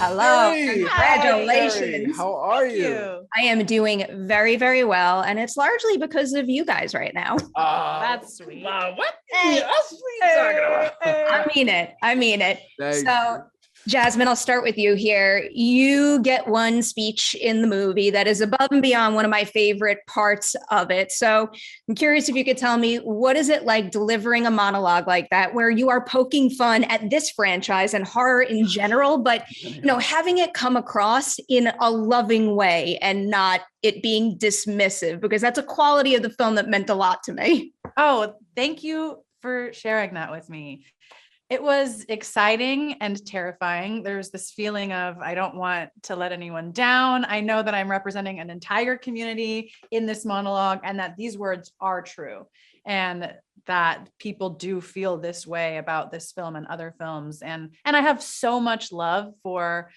Hello. Hey, Congratulations. how are Thank you. I am doing very, very well. And it's largely because of you guys right now. That's sweet. What? Hey. That's what you're talking about. I mean it. Thank So, Jasmine, I'll start with you here. You get one speech in the movie that is above and beyond one of my favorite parts of it. So I'm curious if you could tell me, what is it like delivering a monologue like that, where you are poking fun at this franchise and horror in general, but having it come across in a loving way and not it being dismissive, because that's a quality of the film that meant a lot to me. Oh, thank you for sharing that with me. It was exciting and terrifying. There's this feeling of, I don't want to let anyone down. I know that I'm representing an entire community in this monologue and that these words are true and that people do feel this way about this film and other films. And I have so much love for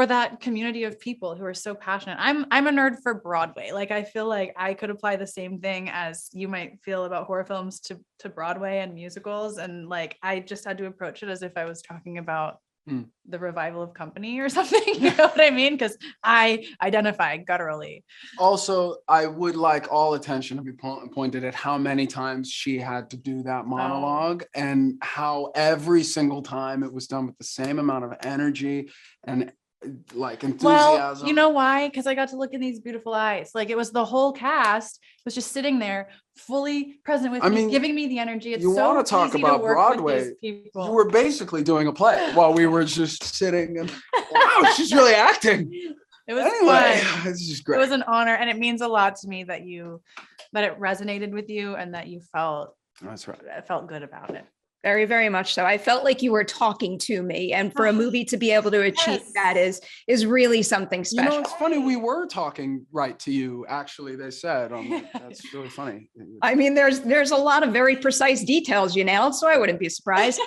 that community of people who are so passionate. I'm a nerd for Broadway. Like, I feel like I could apply the same thing as you might feel about horror films to Broadway and musicals. And like, I just had to approach it as if I was talking about the revival of Company or something. You know what I mean? Because I identify gutturally. Also, I would like all attention to be pointed at how many times she had to do that monologue and how every single time it was done with the same amount of energy and like enthusiasm. Well, you know why? Because I got to look in these beautiful eyes. Like, it was the whole cast was just sitting there, fully present with me, giving me the energy. It's you so want to talk easy about to work Broadway? with these people. You were basically doing a play while we were just sitting and wow, she's really acting. It was fun. This is great. It was an honor, and it means a lot to me that it resonated with you and that you felt good about it. Very, very much so. I felt like you were talking to me, and for a movie to be able to achieve that is really something special. You know, it's funny. We were talking right to you. Actually, they said, that's really funny. I mean, there's a lot of very precise details you nailed, so I wouldn't be surprised.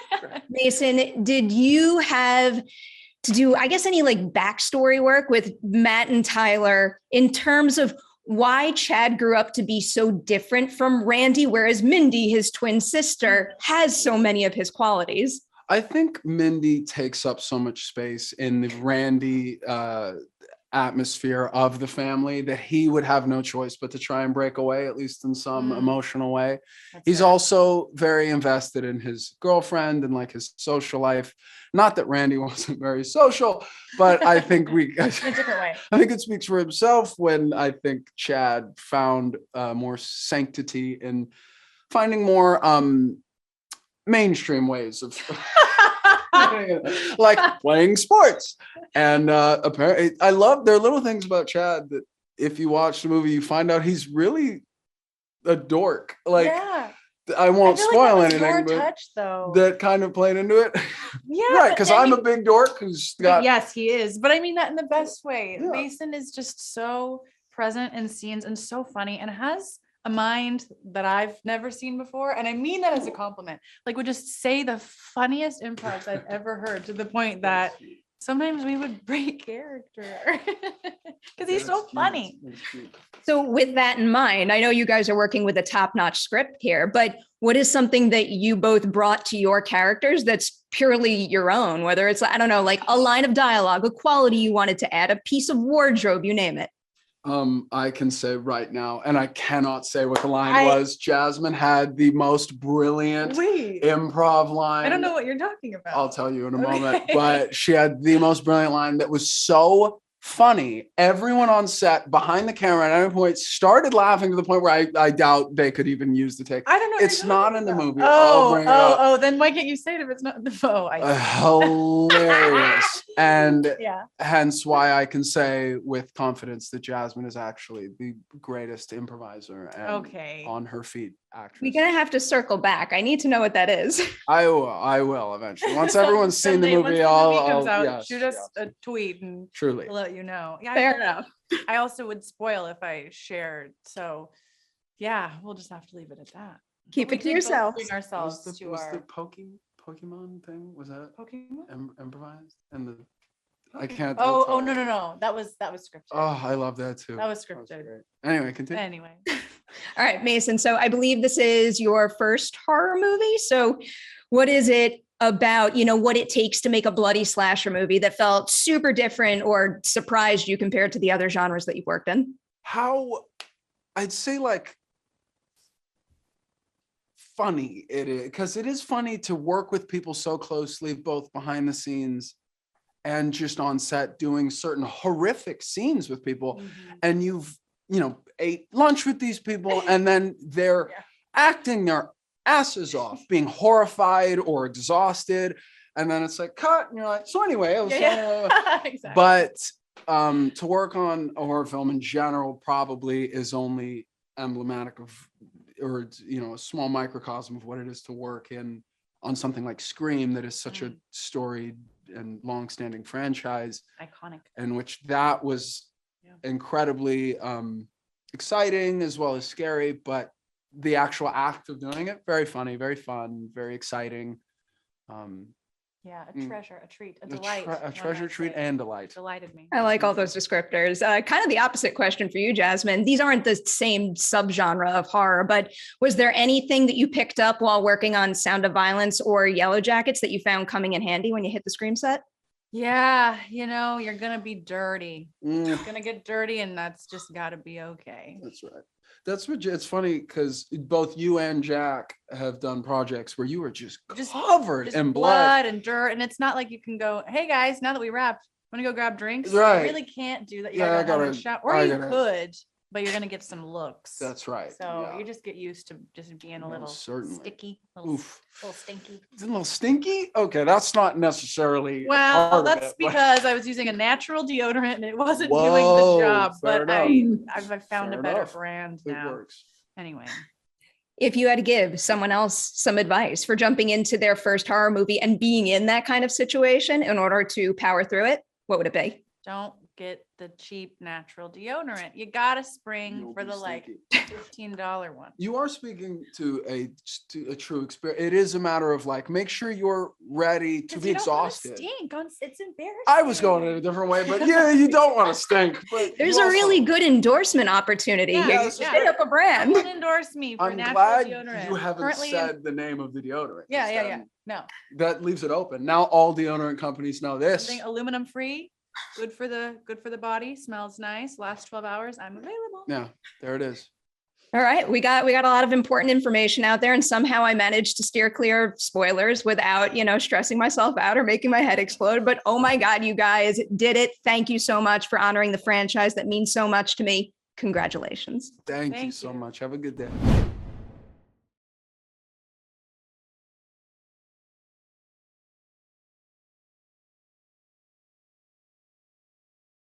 Mason, did you have to do, I guess, any like backstory work with Matt and Tyler in terms of why Chad grew up to be so different from Randy, whereas Mindy, his twin sister, has so many of his qualities? I think Mindy takes up so much space in the Randy atmosphere of the family that he would have no choice but to try and break away, at least in some emotional way. He's also very invested in his girlfriend and like his social life. Not that Randy wasn't very social, but I think in a different way. I think it speaks for himself when I think Chad found more sanctity in finding more mainstream ways of like playing sports. And apparently I love there are little things about Chad that if you watch the movie, you find out he's really a dork. Like, I won't spoil anything, but touch, though, that kind of played into it. Yeah, right, because I'm a big dork who's got. Yes, he is, but I mean that in the best way. Yeah. Mason is just so present in scenes and so funny, and has a mind that I've never seen before, and I mean that as a compliment. Like, would just say the funniest improvs I've ever heard, to the point that sometimes we would break character because he's so funny. So with that in mind, I know you guys are working with a top-notch script here, but what is something that you both brought to your characters that's purely your own, whether it's, I don't know, like a line of dialogue, a quality you wanted to add, a piece of wardrobe, you name it? I can say right now, and I cannot say what the line was. Jasmine had the most brilliant improv line. I don't know what you're talking about. I'll tell you in a moment, but she had the most brilliant line that was so funny. Everyone on set behind the camera at any point started laughing to the point where I doubt they could even use the take. I don't know. It's not in the movie. Then why can't you say it if it's not in the hilarious. And hence why I can say with confidence that Jasmine is actually the greatest improviser and on her feet actress. We're gonna have to circle back. I need to know what that is. I will eventually. Once everyone's seen the movie, I'll shoot us a tweet and truly let you know. Yeah, fair enough. I also would spoil if I shared. So yeah, we'll just have to leave it at that. Keep it to yourself. Bring ourselves was to the Pokemon thing? Was that Pokemon improvised? And the I can't. Oh no. That was scripted. Oh, I love that too. That was scripted. Anyway, continue. Anyway. All right, Mason. So I believe this is your first horror movie. So what is it about, what it takes to make a bloody slasher movie that felt super different or surprised you compared to the other genres that you've worked in? How I'd say like funny it is, because it is funny to work with people so closely, both behind the scenes and just on set, doing certain horrific scenes with people. And you've, ate lunch with these people, and then they're acting their asses off, being horrified or exhausted. And then it's like, cut. And you're like, so anyway, Exactly. But to work on a horror film in general probably is only emblematic of, or a small microcosm of what it is to work on something like Scream, that is such a storied and long-standing franchise, iconic, in which that was incredibly exciting as well as scary, but the actual act of doing it, very funny, very fun, very exciting. A treasure, a treat, a delight. A treasure, treat, and delight. Delighted me. I like all those descriptors. Kind of the opposite question for you, Jasmine. These aren't the same subgenre of horror, but was there anything that you picked up while working on Sound of Violence or Yellow Jackets that you found coming in handy when you hit the Scream set? Yeah, you're gonna be dirty. It's gonna get dirty, and that's just gotta be okay. That's right. It's funny because both you and Jack have done projects where you were just covered in blood and dirt, and it's not like you can go, hey guys, now that we wrapped, want to go grab drinks? Right. You really can't do that. You Yeah, gotta shower, or you could, but you're gonna get some looks. That's right. So you just get used to just being a little sticky, little stinky. It's a little stinky. Okay, that's not necessarily. Well, that's because I was using a natural deodorant and it wasn't doing the job. But I've found a better brand now. It works. Anyway. If you had to give someone else some advice for jumping into their first horror movie and being in that kind of situation in order to power through it, what would it be? Don't get the cheap natural deodorant. You gotta spring for the $15 one. You are speaking to a true experience. It is a matter of make sure you're ready to be exhausted. Stink. It's embarrassing. I was going in a different way, but you don't want to stink. But there's a really good endorsement opportunity here. You hit up a brand. Someone endorse me for natural deodorant. I'm glad you haven't said the name of the deodorant. Yeah. No. That leaves it open. Now all deodorant companies know this. Something aluminum free. Good for the body, smells nice, lasts 12 hours. I'm available. Yeah, there it is. All right. We got a lot of important information out there, and somehow I managed to steer clear of spoilers without, stressing myself out or making my head explode. But oh my God, you guys did it. Thank you so much for honoring the franchise that means so much to me. Congratulations. Thank you so much. Have a good day.